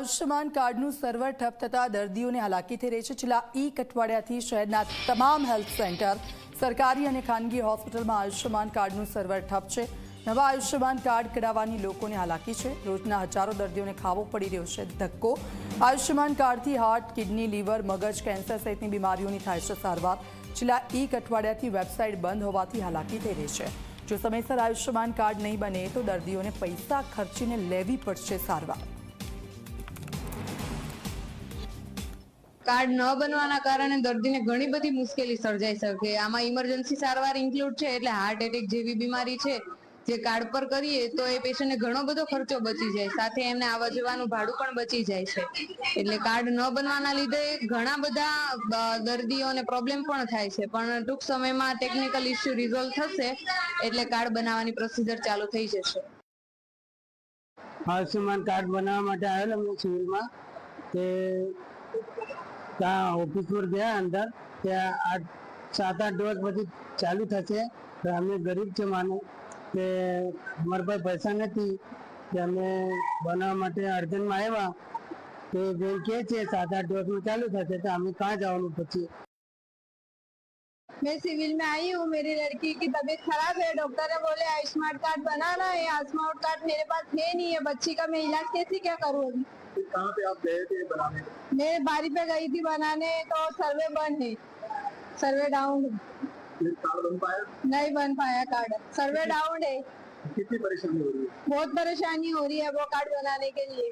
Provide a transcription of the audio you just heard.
આયુષ્યમાન કાર્ડનું સર્વર ઠપ થતાં દર્દીઓને હાલાકી થઈ રહી છે। છેલ્લા એક અઠવાડિયાથી શહેરના તમામ હેલ્થ સેન્ટર, સરકારી અને ખાનગી હોસ્પિટલમાં આયુષ્યમાન કાર્ડનું સર્વર ઠપ છે। નવા આયુષ્યમાન કાર્ડ કઢાવવાની લોકોને હાલાકી છે। રોજના હજારો દર્દીઓને ખાવો પડી રહ્યો છે ધક્કો। આયુષ્યમાન કાર્ડથી હાર્ટ, કિડની, લીવર, મગજ, કેન્સર સહિતની બીમારીઓની થાય છે સારવાર। છેલ્લા એક અઠવાડિયાથી વેબસાઇટ બંધ હોવાથી હાલાકી થઈ રહી છે। જો સમયસર આયુષ્યમાન કાર્ડ નહીં બને તો દર્દીઓને પૈસા ખર્ચીને લેવી પડશે સારવાર। કાર્ડ ન બનવાના કારણે દર્દીને ઘણી બધી મુશ્કેલી સર્જાઈ શકે। આમાં ઇમરજન્સી સારવાર ઇન્ક્લુડ છે, એટલે હાર્ટ એટેક જેવી બીમારી છે જે કાર્ડ પર કરીએ તો એ પેશન્ટને ઘણો બધો ખર્ચો બચી જાય, સાથે એમને આવવા જવાનું ભાડું પણ બચી જાય છે। એટલે કાર્ડ ન બનવાના લીધે ઘણા બધા દર્દીઓને પ્રોબ્લેમ પણ થાય છે, પણ ટૂંક સમયમાં ટેકનિકલ ઇસ્યુ રિઝોલ્વ થશે એટલે કાર્ડ બનાવવાની પ્રોસિજર ચાલુ થઈ જશે। આયુષ્યમાન કાર્ડ બનાવવા માટે આવેલા અમે સિવિલમાં તે ત્યાં ઓફિસ પર ગયા અંદર, ત્યાં 7-8 દિવસ પછી ચાલુ થશે। તો અમે ગરીબ છે માનો કે અમારા પાસે પૈસા નથી કે અમે બનાવવા માટે અર્જન્ટમાં આવ્યા, તો બેન કહે છે 7-8 દિવસમાં ચાલુ થશે, તો અમે કहाँ જવાનું પછી? मैं सिविल में आई हूँ, मेरी लड़की की तबीयत खराब है, डॉक्टर ने बोले आयुष्मान कार्ड बनाना है। आयुष्मान कार्ड मेरे पास है नहीं है, बच्ची का मैं इलाज कैसे क्या करूँ अभी? कहाँ पे आप गए थे बनाने? मैं बारी पे गई थी बनाने, तो सर्वे बंद है, सर्वे डाउन है। कार्ड बन पाया? नहीं बन पाया कार्ड, सर्वे डाउन है। कितनी परेशानी हो रही है? बहुत परेशानी हो रही है वो कार्ड बनाने के लिए।